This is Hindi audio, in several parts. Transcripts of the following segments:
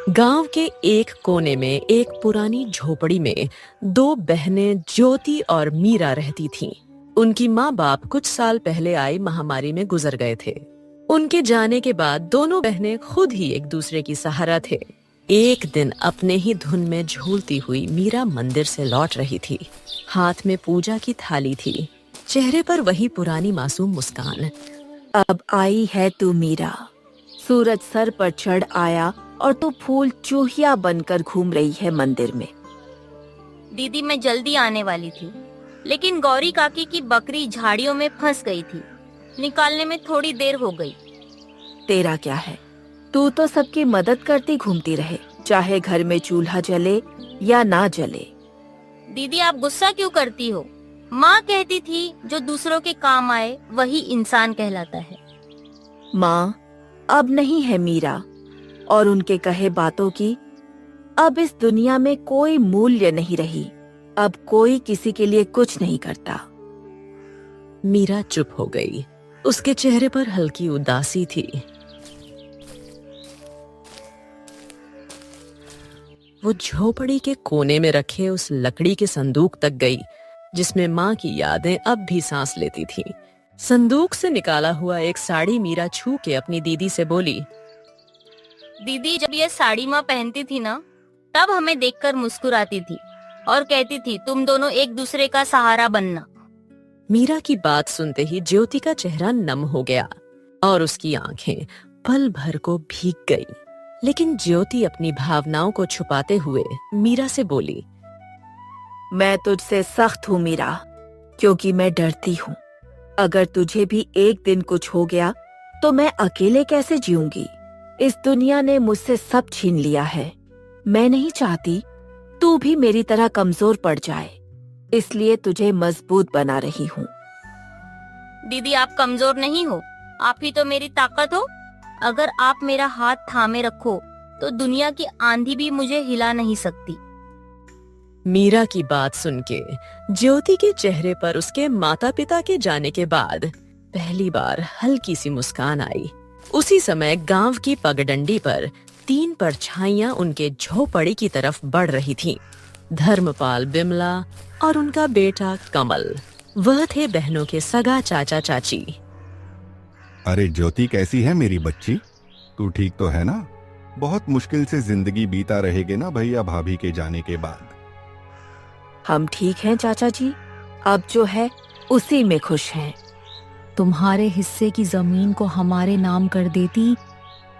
गांव के एक कोने में एक पुरानी झोपड़ी में दो बहनें ज्योति और मीरा रहती थीं। उनकी माँ बाप कुछ साल पहले आई महामारी में गुजर गए थे। उनके जाने के बाद दोनों बहनें खुद ही एक दूसरे की सहारा थे। एक दिन अपने ही धुन में झूलती हुई मीरा मंदिर से लौट रही थी। हाथ में पूजा की थाली थी, चेहरे पर वही पुरानी मासूम मुस्कान। अब आई है तू मीरा। सूरज सर पर चढ़ आया और तू फूल चूहिया बनकर घूम रही है मंदिर में। दीदी मैं जल्दी आने वाली थी, लेकिन गौरी काकी की बकरी झाड़ियों में फंस गई थी। निकालने में थोड़ी देर हो गई। तेरा क्या है, तू तो सबकी मदद करती घूमती रहे, चाहे घर में चूल्हा जले या ना जले। दीदी आप गुस्सा क्यों करती हो? माँ कहती थी जो दूसरों के काम आए वही इंसान कहलाता है। माँ अब नहीं है मीरा, और उनके कहे बातों की अब इस दुनिया में कोई मूल्य नहीं रही। अब कोई किसी के लिए कुछ नहीं करता। मीरा चुप हो गई। उसके चेहरे पर हल्की उदासी थी। वो झोपड़ी के कोने में रखे उस लकड़ी के संदूक तक गई जिसमें माँ की यादें अब भी सांस लेती थीं। संदूक से निकाला हुआ एक साड़ी मीरा छू के अपनी दीदी से बोली, दीदी जब ये साड़ी माँ पहनती थी ना, तब हमें देखकर मुस्कुराती थी और कहती थी तुम दोनों एक दूसरे का सहारा बनना। मीरा की बात सुनते ही ज्योति का चेहरा नम हो गया और उसकी आंखें पल भर को भीग गई। लेकिन ज्योति अपनी भावनाओं को छुपाते हुए मीरा से बोली, मैं तुझसे सख्त हूँ मीरा, क्योंकि मैं डरती हूँ। अगर तुझे भी एक दिन कुछ हो गया तो मैं अकेले कैसे जीऊंगी? इस दुनिया ने मुझसे सब छीन लिया है। मैं नहीं चाहती तू भी मेरी तरह कमजोर पड़ जाए, इसलिए तुझे मजबूत बना रही हूँ। दीदी आप कमजोर नहीं हो, आप ही तो मेरी ताकत हो। अगर आप मेरा हाथ थामे रखो तो दुनिया की आंधी भी मुझे हिला नहीं सकती। मीरा की बात सुन के ज्योति के चेहरे पर उसके माता पिता के जाने के बाद पहली बार हल्की सी मुस्कान आई। उसी समय गांव की पगडंडी पर तीन परछाइयां उनके झोपड़ी की तरफ बढ़ रही थीं। धर्मपाल, बिमला और उनका बेटा कमल। वह थे बहनों के सगा चाचा चाची। अरे ज्योति, कैसी है मेरी बच्ची? तू ठीक तो है ना? बहुत मुश्किल से जिंदगी बीता रहेगे ना भैया भाभी के जाने के बाद। हम ठीक हैं चाचा जी, अब जो है उसी में खुश हैं। तुम्हारे हिस्से की जमीन को हमारे नाम कर देती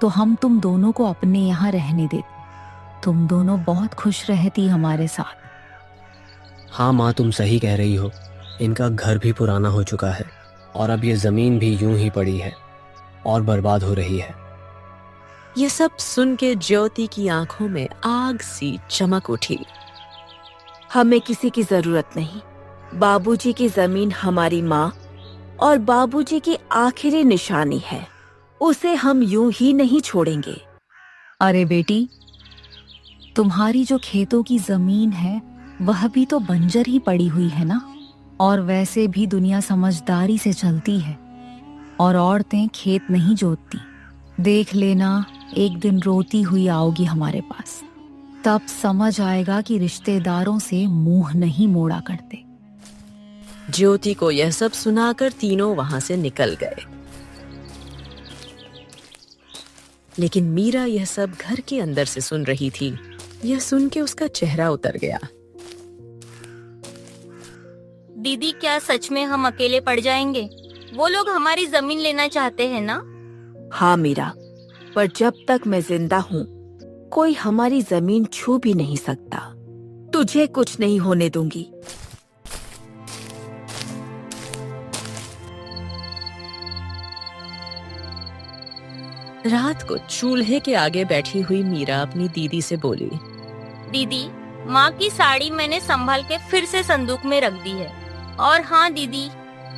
तो हम तुम दोनों को अपने यहाँ रहने देते। तुम दोनों बहुत खुश रहती हमारे साथ। हाँ माँ, तुम सही कह रही हो। इनका घर भी पुराना हो चुका है और अब ये जमीन भी यूं ही पड़ी है और बर्बाद हो रही है। ये सब सुन के ज्योति की आंखों में आग सी चमक उठी। हमें किसी की जरूरत नहीं। बाबूजी की जमीन हमारी माँ और बाबूजी की आखिरी निशानी है। उसे हम यूं ही नहीं छोड़ेंगे। अरे बेटी, तुम्हारी जो खेतों की जमीन है वह भी तो बंजर ही पड़ी हुई है ना। और वैसे भी दुनिया समझदारी से चलती है और औरतें खेत नहीं जोतती। देख लेना, एक दिन रोती हुई आओगी हमारे पास, तब समझ आएगा कि रिश्तेदारों से मुंह नहीं मोड़ा करते। ज्योति को यह सब सुनाकर तीनों वहां से निकल गए। लेकिन मीरा यह सब घर के अंदर से सुन रही थी। यह सुन के उसका चेहरा उतर गया। दीदी क्या सच में हम अकेले पड़ जाएंगे? वो लोग हमारी जमीन लेना चाहते हैं ना? हाँ मीरा, पर जब तक मैं जिंदा हूँ कोई हमारी जमीन छू भी नहीं सकता। तुझे कुछ नहीं होने दूंगी। रात को चूल्हे के आगे बैठी हुई मीरा अपनी दीदी से बोली, दीदी माँ की साड़ी मैंने संभाल के फिर से संदूक में रख दी है। और हाँ दीदी,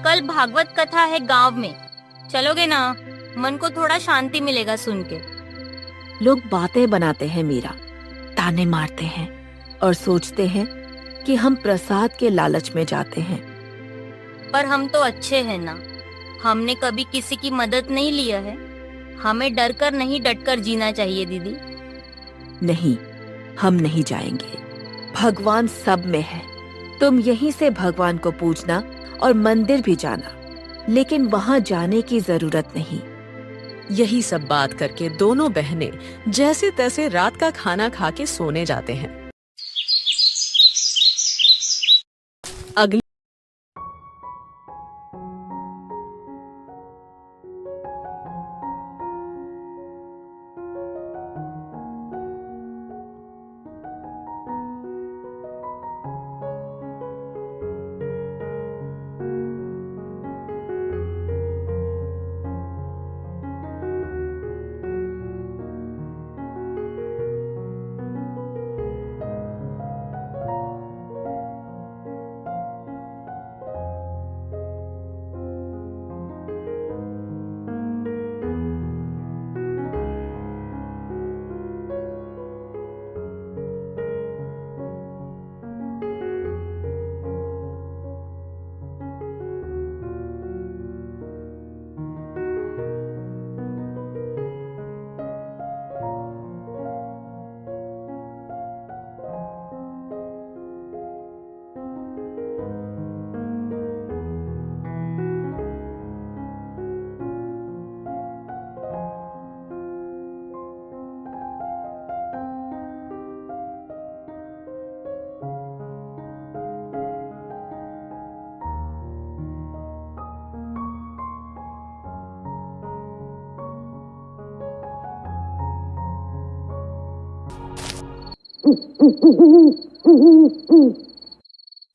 कल भागवत कथा है गांव में, चलोगे ना? मन को थोड़ा शांति मिलेगा सुन के। लोग बातें बनाते हैं मीरा, ताने मारते हैं और सोचते हैं कि हम प्रसाद के लालच में जाते हैं। पर हम तो अच्छे हैं ना। हमने कभी किसी की मदद नहीं लिया है। हमें डर कर नहीं, डट कर जीना चाहिए दीदी। नहीं, हम नहीं जाएंगे। भगवान सब में है। तुम यहीं से भगवान को पूजना और मंदिर भी जाना, लेकिन वहां जाने की जरूरत नहीं। यही सब बात करके दोनों बहनें जैसे तैसे रात का खाना खा के सोने जाते हैं। अगली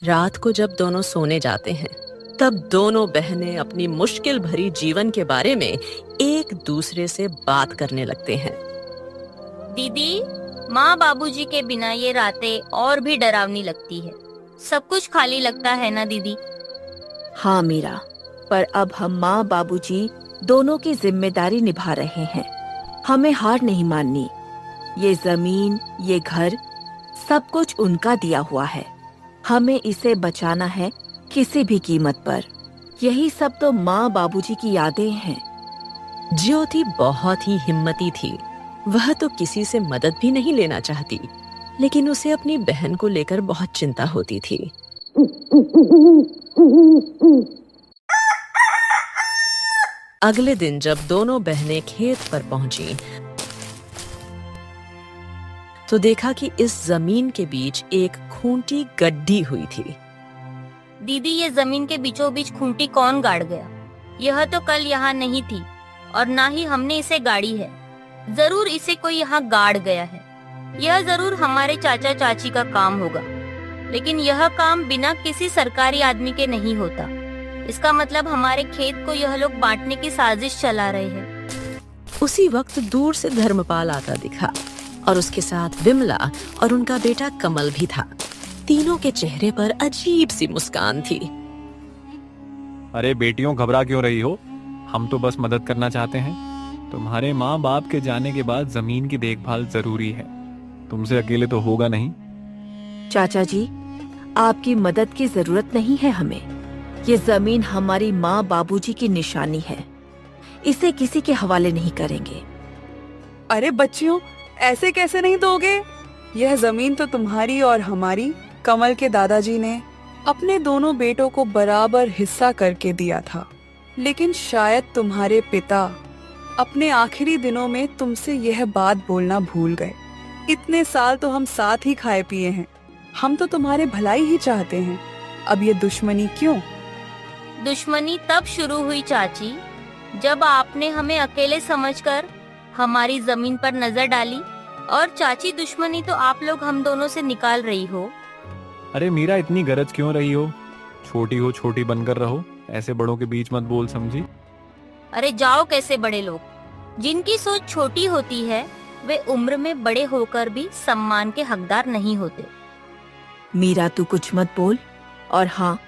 रात को जब दोनों सोने जाते हैं, तब दोनों बहनें अपनी मुश्किल भरी जीवन के बारे में एक दूसरे से बात करने लगते हैं। दीदी, माँ बाबूजी के बिना ये रातें और भी डरावनी लगती है। सब कुछ खाली लगता है ना दीदी? हाँ मीरा, पर अब हम माँ बाबूजी दोनों की जिम्मेदारी निभा रहे हैं। हमें हार नहीं माननी। ये जमीन, ये घर, सब कुछ उनका दिया हुआ है। हमें इसे बचाना है किसी भी कीमत पर। यही सब तो माँ बाबूजी की यादें हैं। ज्योति बहुत ही हिम्मती थी। वह तो किसी से मदद भी नहीं लेना चाहती, लेकिन उसे अपनी बहन को लेकर बहुत चिंता होती थी। अगले दिन जब दोनों बहनें खेत पर पहुंची, तो देखा कि इस जमीन के बीच एक खूंटी गड्ढी हुई थी। दीदी, ये जमीन के बीचों बीच खूंटी कौन गाड़ गया? यह तो कल यहाँ नहीं थी और ना ही हमने इसे गाड़ी है। जरूर इसे कोई यहाँ गाड़ गया है। यह जरूर हमारे चाचा चाची का काम होगा, लेकिन यह काम बिना किसी सरकारी आदमी के नहीं होता। इसका मतलब हमारे खेत को यह लोग बांटने की साजिश चला रहे हैं। उसी वक्त दूर से धर्मपाल आता दिखा और उसके साथ विमला और उनका बेटा कमल भी था। तीनों के चेहरे पर अजीब सी मुस्कान थी। अरे बेटियों, घबरा क्यों रही हो? हम तो बस मदद करना चाहते हैं। तुम्हारे माँ बाप के जाने के बाद जमीन की देखभाल जरूरी है। तुमसे अकेले तो होगा नहीं। चाचा जी, आपकी मदद की जरूरत नहीं है हमें। ये जमीन हमारी माँ बाबूजी की निशानी है। इसे किसी के हवाले नहीं करेंगे। अरे बच्चियों, ऐसे कैसे नहीं दोगे? यह जमीन तो तुम्हारी और हमारी। कमल के दादाजी ने अपने दोनों बेटों को बराबर हिस्सा करके दिया था, लेकिन शायद तुम्हारे पिता अपने आखिरी दिनों में तुमसे यह बात बोलना भूल गए। इतने साल तो हम साथ ही खाए पिए हैं। हम तो तुम्हारे भलाई ही चाहते हैं। अब ये दुश्मनी क्यों? दुश्मनी तब शुरू हुई चाची, जब आपने हमें अकेले समझकर हमारी जमीन पर नजर डाली। और चाची, दुश्मनी तो आप लोग हम दोनों से निकाल रही हो। अरे मीरा, इतनी गरज क्यों रही हो? छोटी हो छोटी बनकर रहो। ऐसे बड़ों के बीच मत बोल, समझी? अरे जाओ कैसे बड़े लोग। जिनकी सोच छोटी होती है वे उम्र में बड़े होकर भी सम्मान के हकदार नहीं होते। मीरा, तू कुछ मत बोल। और हाँ,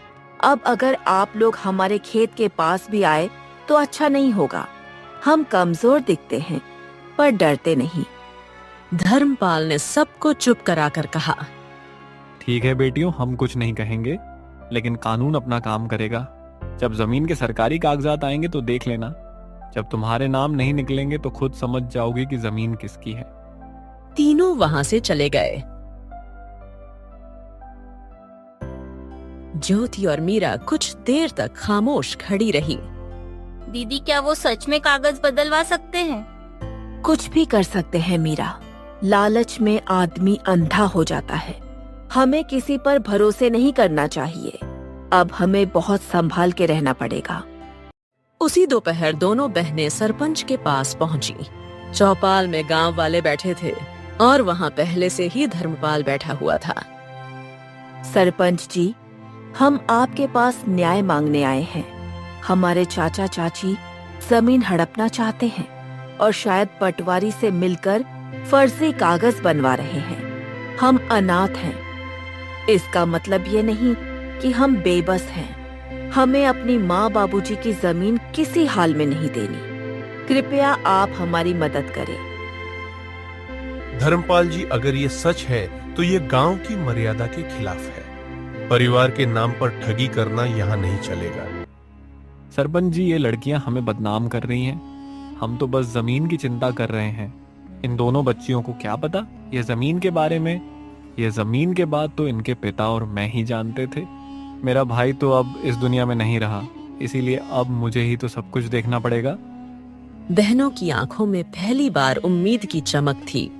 अब अगर आप लोग हमारे खेत के पास भी आए तो अच्छा नहीं होगा। हम कमजोर दिखते हैं पर डरते नहीं। धर्मपाल ने सबको चुप कराकर कहा, ठीक है बेटियों, हम कुछ नहीं कहेंगे, लेकिन कानून अपना काम करेगा। जब जमीन के सरकारी कागजात आएंगे तो देख लेना। जब तुम्हारे नाम नहीं निकलेंगे तो खुद समझ जाओगे कि जमीन किसकी है। तीनों वहां से चले गए। ज्योति और मीरा कुछ देर तक खामोश खड़ी रही। दीदी क्या वो सच में कागज बदलवा सकते हैं? कुछ भी कर सकते हैं मीरा। लालच में आदमी अंधा हो जाता है। हमें किसी पर भरोसे नहीं करना चाहिए। अब हमें बहुत संभाल के रहना पड़ेगा। उसी दोपहर दोनों बहनें सरपंच के पास पहुंची। चौपाल में गांव वाले बैठे थे और वहां पहले से ही धर्मपाल बैठा हुआ था। सरपंच जी, हम आपके पास न्याय मांगने आए हैं। हमारे चाचा चाची जमीन हड़पना चाहते हैं और शायद पटवारी से मिलकर फर्जी कागज बनवा रहे हैं। हम अनाथ हैं। इसका मतलब ये नहीं कि हम बेबस हैं। हमें अपनी माँ बाबूजी की जमीन किसी हाल में नहीं देनी। कृपया आप हमारी मदद करें। धर्मपाल जी, अगर ये सच है तो ये गांव की मर्यादा के खिलाफ है। परिवार के नाम पर ठगी करना यहाँ नहीं चलेगा। सरपंच जी, ये लड़कियां हमें बदनाम कर रही हैं। हम तो बस जमीन की चिंता कर रहे हैं। इन दोनों बच्चियों को क्या पता ये जमीन के बारे में। ये जमीन के बाद तो इनके पिता और मैं ही जानते थे। मेरा भाई तो अब इस दुनिया में नहीं रहा, इसीलिए अब मुझे ही तो सब कुछ देखना पड़ेगा। बहनों की आंखों में पहली बार उम्मीद की चमक थी।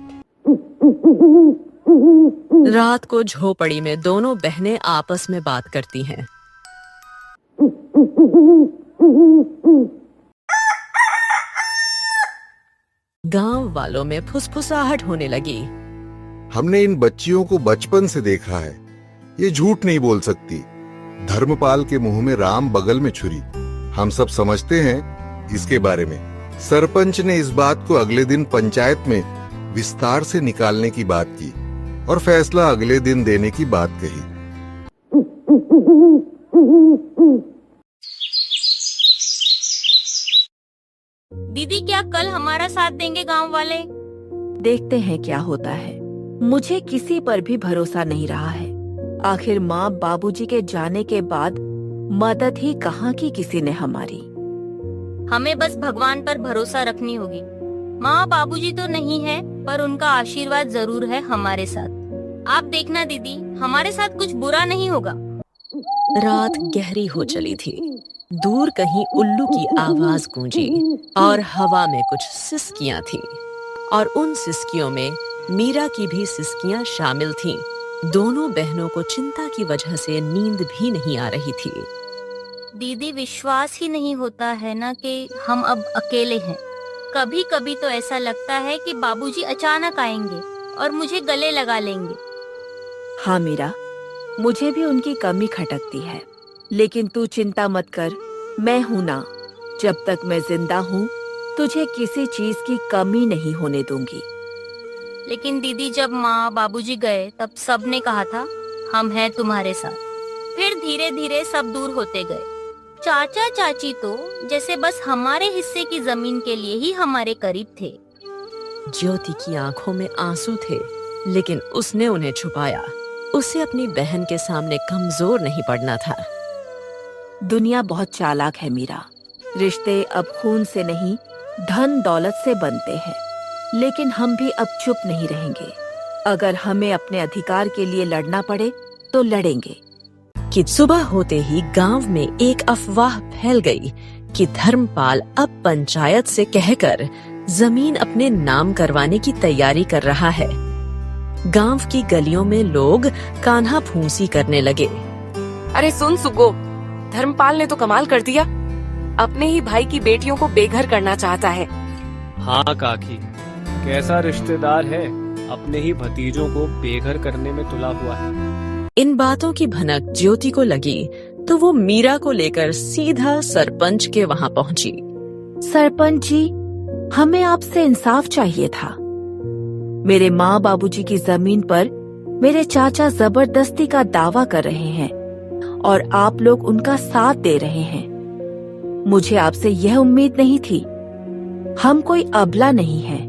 रात को झोपड़ी में दोनों बहनें आपस में बात करती हैं। गांव वालों में फुसफुसाहट होने लगी। हमने इन बच्चियों को बचपन से देखा है। ये झूठ नहीं बोल सकती। धर्मपाल के मुंह में राम, बगल में छुरी। हम सब समझते हैं इसके बारे में। सरपंच ने इस बात को अगले दिन पंचायत में विस्तार से निकालने की बात की और फैसला अगले दिन देने की बात कही। दीदी क्या कल हमारा साथ देंगे गांव वाले? देखते हैं क्या होता है। मुझे किसी पर भी भरोसा नहीं रहा है। आखिर माँ बाबूजी के जाने के बाद मदद ही कहाँ की किसी ने हमारी। हमें बस भगवान पर भरोसा रखनी होगी। माँ बाबूजी तो नहीं है, पर उनका आशीर्वाद जरूर है हमारे साथ। आप देखना दीदी, हमारे साथ कुछ बुरा नहीं होगा। रात गहरी हो चली थी। दूर कहीं उल्लू की आवाज गूंजी और हवा में कुछ सिसकियां थीं, और उन सिसकियों में मीरा की भी सिसकियां शामिल थीं। दोनों बहनों को चिंता की वजह से नींद भी नहीं आ रही थी। दीदी विश्वास ही नहीं होता है ना कि हम अब अकेले हैं। कभी कभी तो ऐसा लगता है कि बाबूजी अचानक आएंगे और मुझे गले लगा लेंगे। हाँ मीरा, मुझे भी उनकी कमी खटकती है, लेकिन तू चिंता मत कर। मैं हूं ना। जब तक मैं जिंदा हूँ तुझे किसी चीज की कमी नहीं होने दूंगी। लेकिन दीदी जब माँ बाबूजी गए तब सबने कहा था हम हैं तुम्हारे साथ। फिर धीरे धीरे सब दूर होते गए। चाचा चाची तो जैसे बस हमारे हिस्से की जमीन के लिए ही हमारे करीब थे। ज्योति की आंखों में आंसू थे, लेकिन उसने उन्हें छुपाया। उसे अपनी बहन के सामने कमजोर नहीं पड़ना था। दुनिया बहुत चालाक है मीरा। रिश्ते अब खून से नहीं, धन दौलत से बनते हैं। लेकिन हम भी अब चुप नहीं रहेंगे। अगर हमें अपने अधिकार के लिए लड़ना पड़े तो लड़ेंगे। कि सुबह होते ही गांव में एक अफवाह फैल गई कि धर्मपाल अब पंचायत से कहकर जमीन अपने नाम करवाने की तैयारी कर रहा है। गांव की गलियों में लोग कान्हा फूंसी करने लगे। अरे सुन सुगो, धर्मपाल ने तो कमाल कर दिया। अपने ही भाई की बेटियों को बेघर करना चाहता है। हाँ काकी, कैसा रिश्तेदार है, अपने ही भतीजों को बेघर करने में तुला हुआ है। इन बातों की भनक ज्योति को लगी तो वो मीरा को लेकर सीधा सरपंच के वहां पहुंची। सरपंच जी, हमें आपसे इंसाफ चाहिए था। मेरे माँ बाबूजी की जमीन पर मेरे चाचा जबरदस्ती का दावा कर रहे हैं और आप लोग उनका साथ दे रहे हैं। मुझे आपसे यह उम्मीद नहीं थी। हम कोई अबला नहीं है।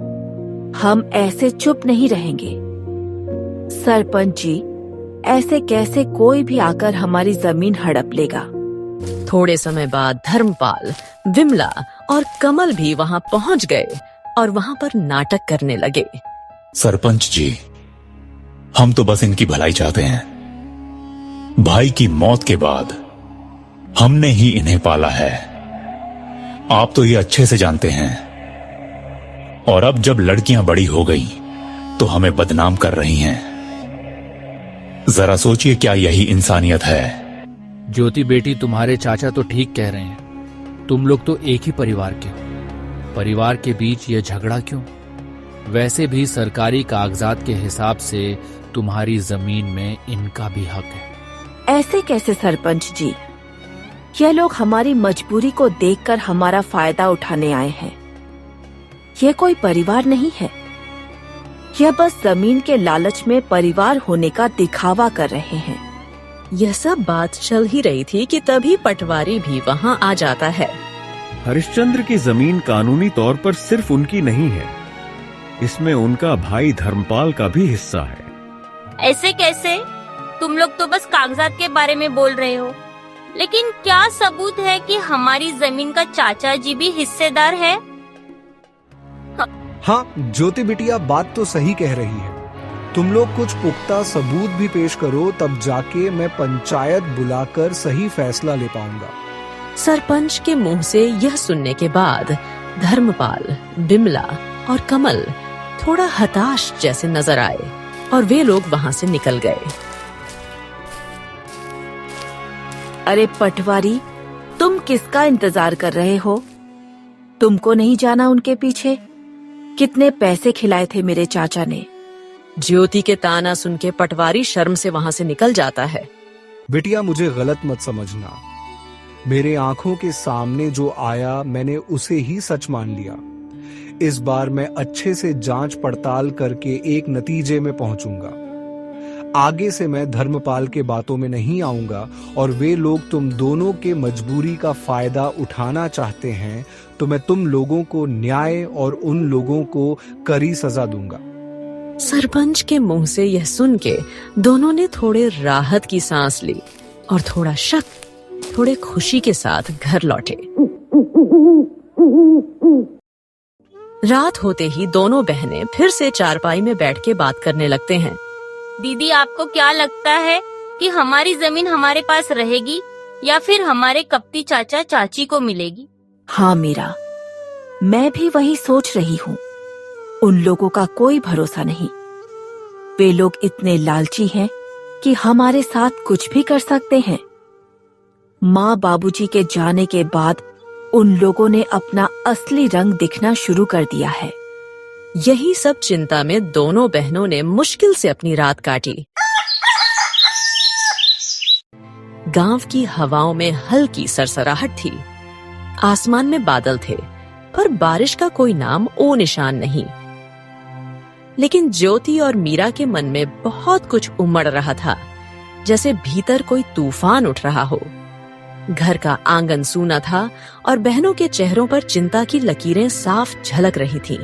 हम ऐसे चुप नहीं रहेंगे। सरपंच जी, ऐसे कैसे कोई भी आकर हमारी जमीन हड़प लेगा। थोड़े समय बाद धर्मपाल, विमला और कमल भी वहां पहुंच गए और वहां पर नाटक करने लगे। सरपंच जी, हम तो बस इनकी भलाई चाहते हैं। भाई की मौत के बाद हमने ही इन्हें पाला है। आप तो ये अच्छे से जानते हैं। और अब जब लड़कियां बड़ी हो गई तो हमें बदनाम कर रही हैं। जरा सोचिए, क्या यही इंसानियत है? ज्योति बेटी, तुम्हारे चाचा तो ठीक कह रहे हैं। तुम लोग तो एक ही परिवार के हो। परिवार के बीच ये झगड़ा क्यों? वैसे भी सरकारी कागजात के हिसाब से तुम्हारी जमीन में इनका भी हक है। ऐसे कैसे सरपंच जी? ये लोग हमारी मजबूरी को देखकर हमारा फायदा उठाने आए हैं। ये कोई परिवार नहीं है। यह बस जमीन के लालच में परिवार होने का दिखावा कर रहे हैं। यह सब बात चल ही रही थी कि तभी पटवारी भी वहाँ आ जाता है। हरिश्चंद्र की जमीन कानूनी तौर पर सिर्फ उनकी नहीं है, इसमें उनका भाई धर्मपाल का भी हिस्सा है। ऐसे कैसे? तुम लोग तो बस कागजात के बारे में बोल रहे हो, लेकिन क्या सबूत है कि हमारी जमीन का चाचा जी भी हिस्सेदार है? हाँ ज्योति बिटिया, बात तो सही कह रही है। तुम लोग कुछ पुख्ता सबूत भी पेश करो, तब जाके मैं पंचायत बुलाकर सही फैसला ले पाऊंगा। सरपंच के मुंह से यह सुनने के बाद धर्मपाल, बिमला और कमल थोड़ा हताश जैसे नजर आए और वे लोग वहां से निकल गए। अरे पटवारी, तुम किसका इंतजार कर रहे हो? तुमको नहीं जाना उनके पीछे? कितने पैसे खिलाए थे मेरे चाचा ने। ज्योति के ताना सुन के पटवारी शर्म से वहां से निकल जाता है। बिटिया, मुझे गलत मत समझना। मेरे आंखों के सामने जो आया मैंने उसे ही सच मान लिया। इस बार मैं अच्छे से जांच पड़ताल करके एक नतीजे में पहुंचूंगा। आगे से मैं धर्मपाल के बातों में नहीं आऊंगा, और वे लोग तुम दोनों के मजबूरी का फायदा उठाना चाहते हैं तो मैं तुम लोगों को न्याय और उन लोगों को कड़ी सजा दूंगा। सरपंच के मुंह से यह सुन के दोनों ने थोड़े राहत की सांस ली और थोड़ा शक, थोड़े खुशी के साथ घर लौटे। रात होते ही दोनों बहनें फिर से चारपाई में बैठ के बात करने लगते हैं। दीदी, आपको क्या लगता है कि हमारी जमीन हमारे पास रहेगी या फिर हमारे कपटी चाचा चाची को मिलेगी? हाँ मीरा, मैं भी वही सोच रही हूँ। उन लोगों का कोई भरोसा नहीं। वे लोग इतने लालची हैं कि हमारे साथ कुछ भी कर सकते हैं। माँ बाबूजी के जाने के बाद उन लोगों ने अपना असली रंग दिखना शुरू कर दिया है। यही सब चिंता में दोनों बहनों ने मुश्किल से अपनी रात काटी। गांव की हवाओं में हल्की सरसराहट थी। आसमान में बादल थे, पर बारिश का कोई नाम ओ निशान नहीं। लेकिन ज्योति और मीरा के मन में बहुत कुछ उमड़ रहा था, जैसे भीतर कोई तूफान उठ रहा हो। घर का आंगन सूना था और बहनों के चेहरों पर चिंता की लकीरें साफ झलक रही थीं।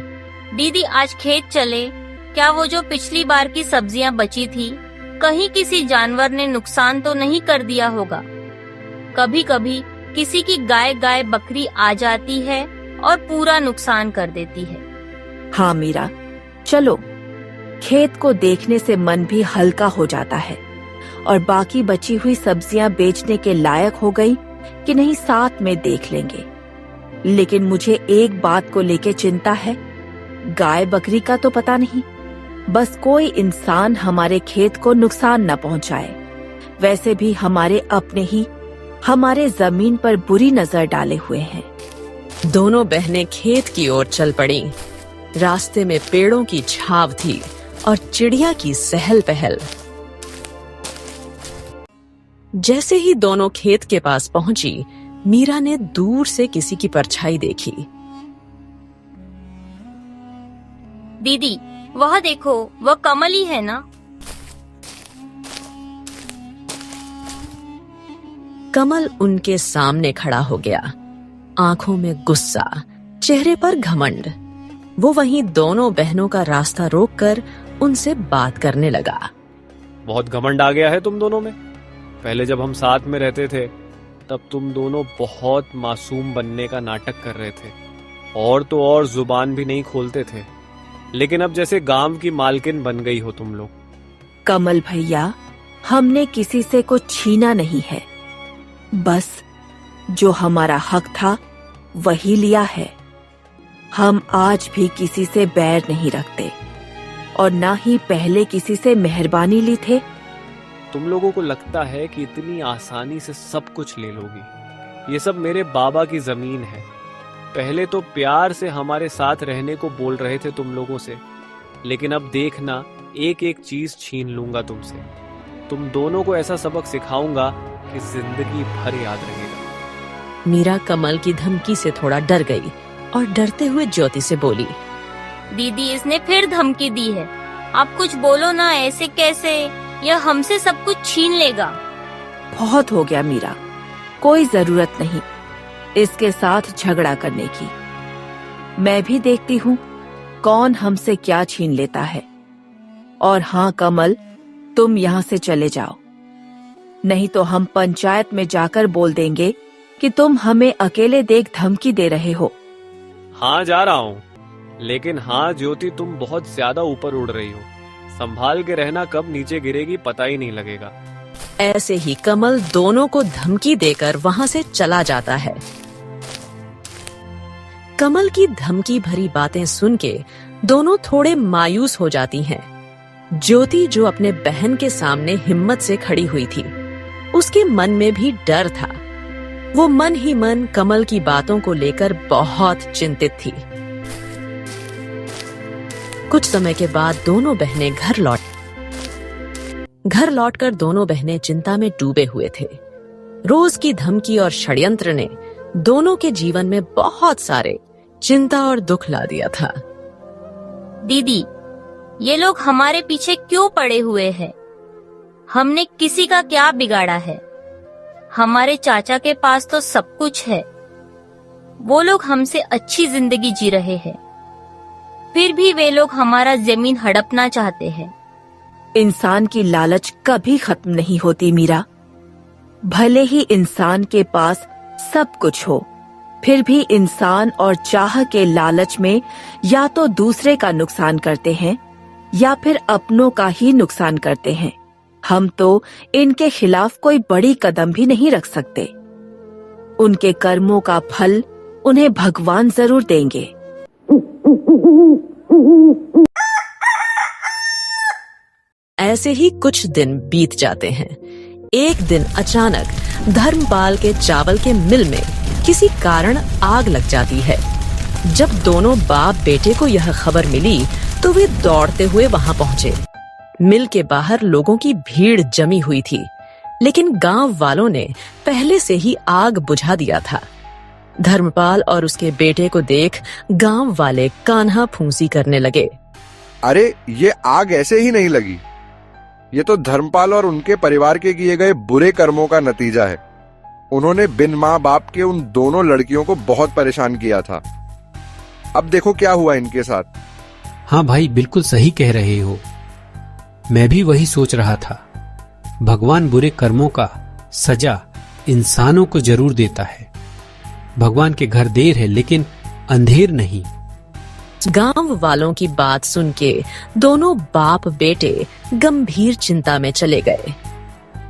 दीदी, आज खेत चले क्या? वो जो पिछली बार की सब्जियां बची थी, कहीं किसी जानवर ने नुकसान तो नहीं कर दिया होगा? कभी कभी किसी की गाय बकरी आ जाती है और पूरा नुकसान कर देती है। हाँ मीरा, चलो, खेत को देखने से मन भी हल्का हो जाता है। और बाकी बची हुई सब्जियां बेचने के लायक हो गई कि नहीं, साथ में देख लेंगे। लेकिन मुझे एक बात को लेके चिंता है। गाय बकरी का तो पता नहीं, बस कोई इंसान हमारे खेत को नुकसान न पहुंचाए। वैसे भी हमारे अपने ही हमारे जमीन पर बुरी नजर डाले हुए हैं। दोनों बहनें खेत की ओर चल पड़ी। रास्ते में पेड़ों की छाव थी और चिड़िया की सहल पहल। जैसे ही दोनों खेत के पास पहुंची, मीरा ने दूर से किसी की परछाई देखी। दीदी, वह देखो, वह कमल ही है ना? कमल उनके सामने खड़ा हो गया, आंखों में गुस्सा, चेहरे पर घमंड। वो वहीं दोनों बहनों का रास्ता रोककर उनसे बात करने लगा। बहुत घमंड आ गया है तुम दोनों में। पहले जब हम साथ में रहते थे तब तुम दोनों बहुत मासूम बनने का नाटक कर रहे थे, और तो और जुबान भी नहीं खोलते थे। लेकिन अब जैसे गांव की मालकिन बन गई हो तुम लोग। कमल भैया, हमने किसी से कुछ छीना नहीं है, बस जो हमारा हक था वही लिया है। हम आज भी किसी से बैर नहीं रखते और ना ही पहले किसी से मेहरबानी ली थे। तुम लोगों को लगता है कि इतनी आसानी से सब कुछ ले लोगी। ये सब मेरे बाबा की जमीन है। पहले तो प्यार से हमारे साथ रहने को बोल रहे थे तुम लोगों से, लेकिन अब देखना एक एक चीज छीन लूंगा तुमसे। तुम दोनों को ऐसा सबक सिखाऊंगा कि जिंदगी भर याद रहेगा। मीरा कमल की धमकी से थोड़ा डर गई और डरते हुए ज्योति से बोली, दीदी इसने फिर धमकी दी है। आप कुछ बोलो ना, ऐसे कैसे? यह हमसे सब कुछ छीन लेगा। बहुत हो गया मीरा, कोई जरूरत नहीं इसके साथ झगड़ा करने की। मैं भी देखती हूँ कौन हमसे क्या छीन लेता है। और हाँ कमल, तुम यहाँ से चले जाओ, नहीं तो हम पंचायत में जाकर बोल देंगे कि तुम हमें अकेले देख धमकी दे रहे हो। हाँ जा रहा हूँ, लेकिन हाँ ज्योति, तुम बहुत ज्यादा ऊपर उड़ रही हो। संभाल के रहना, कब नीचे गिरेगी पता ही नहीं लगेगा। ऐसे ही कमल दोनों को धमकी देकर वहां से चला जाता है। कमल की धमकी भरी बातें सुन के दोनों थोड़े मायूस हो जाती हैं। ज्योति जो अपने बहन के सामने हिम्मत से खड़ी हुई थी, उसके मन में भी डर था। वो मन ही मन कमल की बातों को लेकर बहुत चिंतित थी। कुछ समय के बाद दोनों बहनें घर लौटकर दोनों बहनें चिंता में डूबे हुए थे। रोज की धमकी और षड्यंत्र ने दोनों के जीवन में बहुत सारे चिंता और दुख ला दिया था। दीदी, ये लोग हमारे पीछे क्यों पड़े हुए हैं? हमने किसी का क्या बिगाड़ा है? हमारे चाचा के पास तो सब कुछ है। वो लोग हमसे अच्छी जिंदगी जी रहे हैं, फिर भी वे लोग हमारा जमीन हड़पना चाहते हैं। इंसान की लालच कभी खत्म नहीं होती मीरा। भले ही इंसान के पास सब कुछ हो, फिर भी इंसान और चाह के लालच में या तो दूसरे का नुकसान करते हैं या फिर अपनों का ही नुकसान करते हैं। हम तो इनके खिलाफ कोई बड़ी कदम भी नहीं रख सकते। उनके कर्मों का फल उन्हें भगवान जरूर देंगे। ऐसे ही कुछ दिन बीत जाते हैं। एक दिन अचानक धर्मपाल के चावल के मिल में किसी कारण आग लग जाती है। जब दोनों बाप बेटे को यह खबर मिली तो वे दौड़ते हुए वहां पहुंचे। मिल के बाहर लोगों की भीड़ जमी हुई थी, लेकिन गांव वालों ने पहले से ही आग बुझा दिया था। धर्मपाल और उसके बेटे को देख गांव वाले कान्हा फूंसी करने लगे। अरे ये आग ऐसे ही नहीं लगी, ये तो धर्मपाल और उनके परिवार के किए गए बुरे कर्मों का नतीजा है। उन्होंने बिन माँ बाप के उन दोनों लड़कियों को बहुत परेशान किया था। अब देखो क्या हुआ इनके साथ। हाँ भाई, बिल्कुल सही कह रहे हो। मैं भी वही सोच रहा था। भगवान बुरे कर्मों का सजा इंसानों को जरूर देता है। भगवान के घर देर है लेकिन अंधेर नहीं। गांव वालों की बात सुन के दोनों बाप बेटे गंभीर चिंता में चले गए।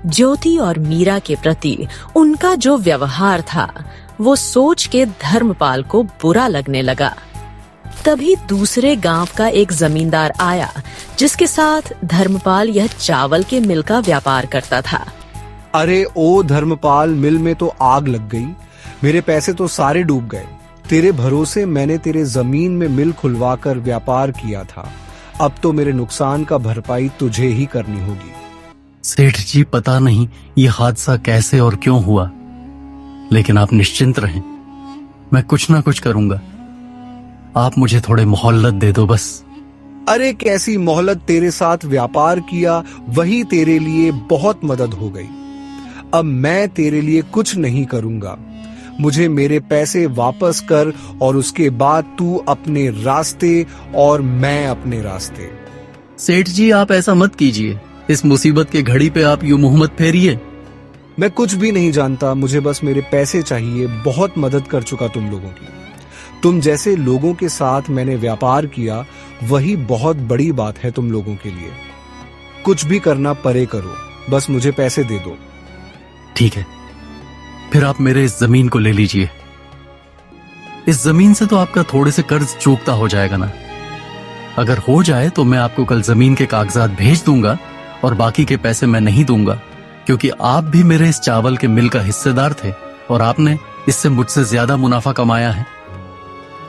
ज्योति और मीरा के प्रति उनका जो व्यवहार था वो सोच के धर्मपाल को बुरा लगने लगा। तभी दूसरे गांव का एक जमींदार आया जिसके साथ धर्मपाल यह चावल के मिल का व्यापार करता था। अरे ओ धर्मपाल, मिल में तो आग लग गई, मेरे पैसे तो सारे डूब गए। तेरे भरोसे मैंने तेरे जमीन में मिल खुलवाकर व्यापार किया था, अब तो मेरे नुकसान का भरपाई तुझे ही करनी होगी। सेठ जी, पता नहीं ये हादसा कैसे और क्यों हुआ, लेकिन आप निश्चिंत रहें, मैं कुछ ना कुछ करूंगा। आप मुझे थोड़े मोहल्लत दे दो बस। अरे कैसी मोहलत, तेरे साथ व्यापार किया वही तेरे लिए बहुत मदद हो गई। अब मैं तेरे लिए कुछ नहीं करूंगा, मुझे मेरे पैसे वापस कर और उसके बाद तू अपने रास्ते और मैं अपने रास्ते। सेठ जी, आप ऐसा मत कीजिए, इस मुसीबत के घड़ी पे आप यूं मुंह मत फेरिए। मैं कुछ भी नहीं जानता, मुझे बस मेरे पैसे चाहिए। बहुत मदद कर चुका तुम लोगों की, तुम जैसे लोगों के साथ मैंने व्यापार किया, वही बहुत बड़ी बात है तुम लोगों के लिए। कुछ भी करना परे करो, बस मुझे पैसे दे दो। ठीक है, फिर आप मेरे इस जमीन को ले लीजिए। इस जमीन से तो आपका थोड़े से कर्ज चूकता हो जाएगा ना। अगर हो जाए तो मैं आपको कल जमीन के कागजात भेज दूंगा और बाकी के पैसे मैं नहीं दूंगा, क्योंकि आप भी मेरे इस चावल के मिल का हिस्सेदार थे और आपने इससे मुझसे ज्यादा मुनाफा कमाया है।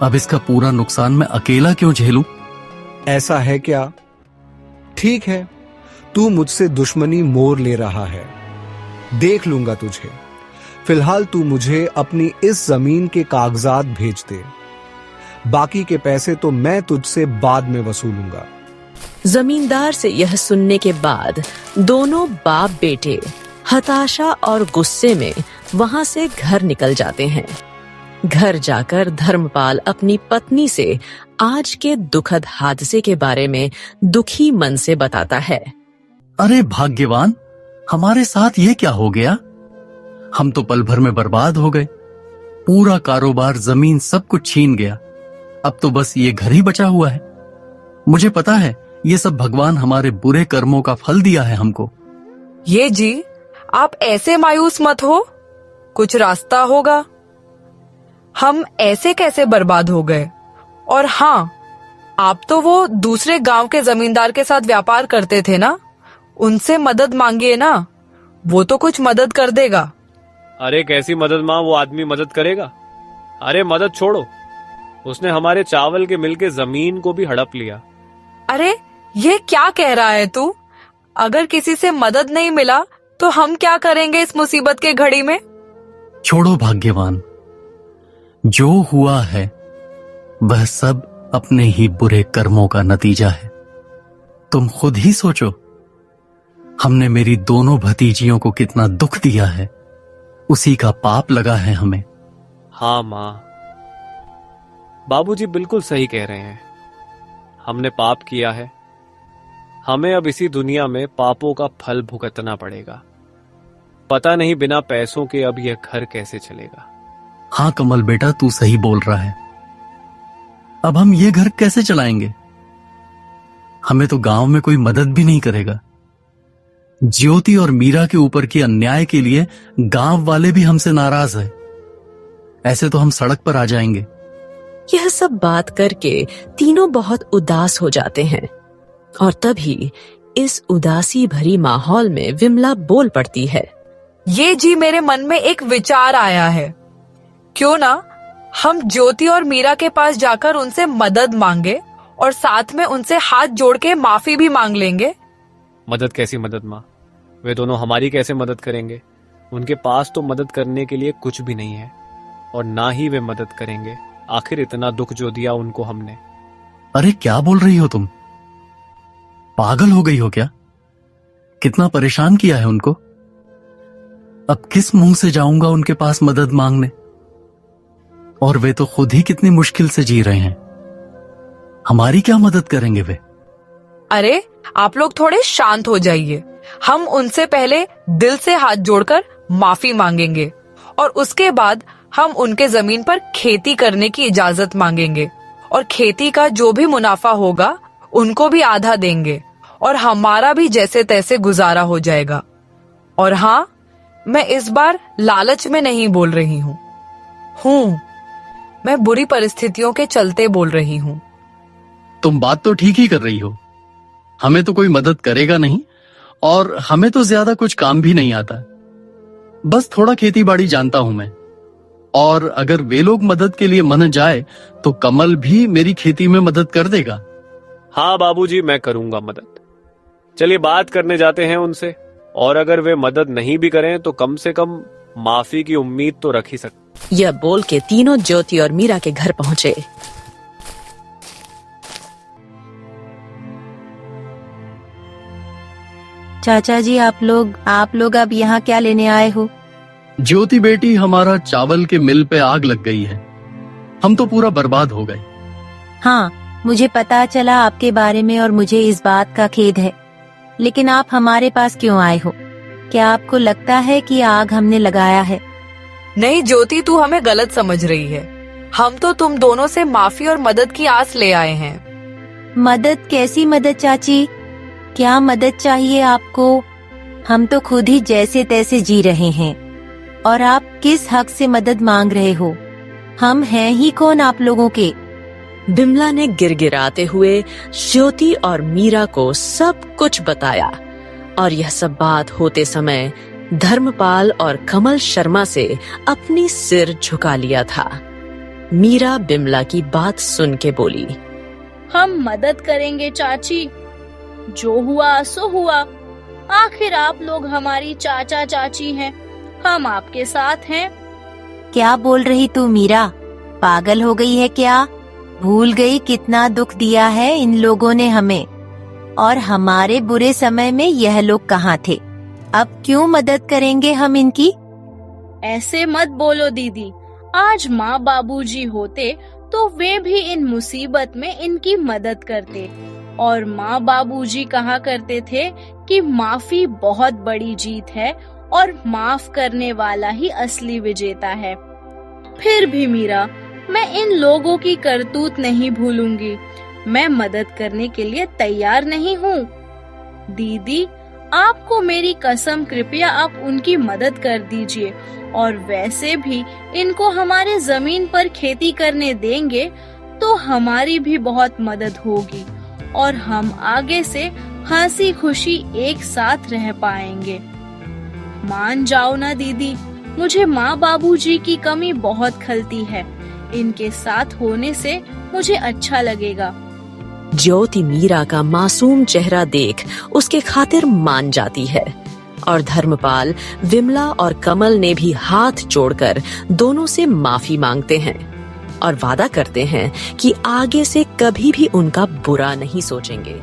अब इसका पूरा नुकसान मैं अकेला क्यों झेलूं? ऐसा है क्या? ठीक है, तू मुझसे दुश्मनी मोल ले रहा है, देख लूंगा तुझे। फिलहाल तू मुझे अपनी इस जमीन के कागजात भेज दे, बाकी के पैसे तो मैं तुझसे बाद में वसूलूंगा। जमींदार से यह सुनने के बाद दोनों बाप बेटे हताशा और गुस्से में वहां से घर निकल जाते हैं। घर जाकर धर्मपाल अपनी पत्नी से आज के दुखद हादसे के बारे में दुखी मन से बताता है। अरे भाग्यवान, हमारे साथ ये क्या हो गया? हम तो पल भर में बर्बाद हो गए। पूरा कारोबार, जमीन, सब कुछ छीन गया। अब तो बस ये घर ही बचा हुआ है। मुझे पता है ये सब भगवान हमारे बुरे कर्मों का फल दिया है हमको। ये जी, आप ऐसे मायूस मत हो, कुछ रास्ता होगा। हम ऐसे कैसे बर्बाद हो गए? और हाँ, आप तो वो दूसरे गांव के जमींदार के साथ व्यापार करते थे ना, उनसे मदद मांगिए ना, वो तो कुछ मदद कर देगा। अरे कैसी मदद माँ, वो आदमी मदद करेगा? अरे मदद छोड़ो, उसने हमारे चावल के मिल के जमीन को भी हड़प लिया। अरे ये क्या कह रहा है तू? अगर किसी से मदद नहीं मिला तो हम क्या करेंगे इस मुसीबत के घड़ी में? छोड़ो भाग्यवान, जो हुआ है वह सब अपने ही बुरे कर्मों का नतीजा है। तुम खुद ही सोचो, हमने मेरी दोनों भतीजियों को कितना दुख दिया है, उसी का पाप लगा है हमें। हाँ माँ, बाबूजी बिल्कुल सही कह रहे हैं। हमने पाप किया है, हमें अब इसी दुनिया में पापों का फल भुगतना पड़ेगा। पता नहीं बिना पैसों के अब यह घर कैसे चलेगा। हाँ कमल बेटा, तू सही बोल रहा है। अब हम ये घर कैसे चलाएंगे? हमें तो गांव में कोई मदद भी नहीं करेगा। ज्योति और मीरा के ऊपर के अन्याय के लिए गांव वाले भी हमसे नाराज है। ऐसे तो हम सड़क पर आ जाएंगे। यह सब बात करके तीनों बहुत उदास हो जाते हैं और तभी इस उदासी भरी माहौल में विमला बोल पड़ती है। ये जी, मेरे मन में एक विचार आया है। क्यों ना हम ज्योति और मीरा के पास जाकर उनसे मदद मांगे और साथ में उनसे हाथ जोड़ के माफी भी मांग लेंगे। मदद कैसी मदद माँ? वे दोनों हमारी कैसे मदद करेंगे? उनके पास तो मदद करने के लिए कुछ भी नहीं है और ना ही वे मदद करेंगे। आखिर इतना दुख जो दिया उनको हमने। अरे क्या बोल रही हो तुम? पागल हो गई हो क्या? कितना परेशान किया है उनको। अब किस मुंह से जाऊंगा उनके पास मदद मांगने? और वे तो खुद ही कितनी मुश्किल से जी रहे हैं, हमारी क्या मदद करेंगे वे? अरे आप लोग थोड़े शांत हो जाइए। हम उनसे पहले दिल से हाथ जोड़कर माफी मांगेंगे और उसके बाद हम उनके जमीन पर खेती करने की इजाजत मांगेंगे और खेती का जो भी मुनाफा होगा उनको भी आधा देंगे और हमारा भी जैसे तैसे गुजारा हो जाएगा। और हाँ, मैं इस बार लालच में नहीं बोल रही हूँ, मैं बुरी परिस्थितियों के चलते बोल रही हूँ। तुम बात तो ठीक ही कर रही हो। हमें तो कोई मदद करेगा नहीं और हमें तो ज्यादा कुछ काम भी नहीं आता। बस थोड़ा खेती बाड़ी जानता हूं मैं, और अगर वे लोग मदद के लिए मन जाए तो कमल भी मेरी खेती में मदद कर देगा। हाँ बाबूजी, मैं करूंगा मदद। चलिए बात करने जाते हैं उनसे, और अगर वे मदद नहीं भी करें तो कम से कम माफी की उम्मीद तो रख ही सकते। यह बोल के तीनों ज्योति और मीरा के घर पहुंचे। चाचा जी, आप लोग अब यहाँ क्या लेने आए हो? ज्योति बेटी, हमारा चावल के मिल पे आग लग गई है। हम तो पूरा बर्बाद हो गए। हाँ, मुझे पता चला आपके बारे में और मुझे इस बात का खेद है, लेकिन आप हमारे पास क्यों आए हो? क्या आपको लगता है कि आग हमने लगाया है? नहीं ज्योति, तू हमें गलत समझ रही है। हम तो तुम दोनों से माफी और मदद की आस ले आए हैं। मदद? कैसी मदद चाची? क्या मदद चाहिए आपको? हम तो खुद ही जैसे तैसे जी रहे हैं और आप किस हक से मदद मांग रहे हो? हम हैं ही कौन आप लोगों के? बिमला ने गिड़गिड़ाते हुए ज्योति और मीरा को सब कुछ बताया और यह सब बात होते समय धर्मपाल और कमल शर्मा से अपनी सिर झुका लिया था। मीरा बिमला की बात सुन के बोली, हम मदद करेंगे चाची, जो हुआ सो हुआ। आखिर आप लोग हमारी चाचा चाची हैं, हम आपके साथ हैं। क्या बोल रही तू मीरा? पागल हो गई है क्या? भूल गई कितना दुख दिया है इन लोगों ने हमें, और हमारे बुरे समय में यह लोग कहाँ थे? अब क्यों मदद करेंगे हम इनकी? ऐसे मत बोलो दीदी, आज माँ बाबूजी होते तो वे भी इन मुसीबत में इनकी मदद करते। और माँ बाबूजी कहा करते थे कि माफी बहुत बड़ी जीत है और माफ करने वाला ही असली विजेता है। फिर भी मीरा, मैं इन लोगों की करतूत नहीं भूलूंगी। मैं मदद करने के लिए तैयार नहीं हूँ। दीदी, आपको मेरी कसम, कृपया आप उनकी मदद कर दीजिए। और वैसे भी इनको हमारे जमीन पर खेती करने देंगे तो हमारी भी बहुत मदद होगी और हम आगे से हंसी खुशी एक साथ रह पाएंगे। मान जाओ ना दीदी, मुझे माँ बाबूजी की कमी बहुत खलती है। इनके साथ होने से मुझे अच्छा लगेगा। ज्योति मीरा का मासूम चेहरा देख उसके खातिर मान जाती है और धर्मपाल, विमला और कमल ने भी हाथ जोड़कर दोनों से माफी मांगते हैं और वादा करते हैं कि आगे से कभी भी उनका बुरा नहीं सोचेंगे।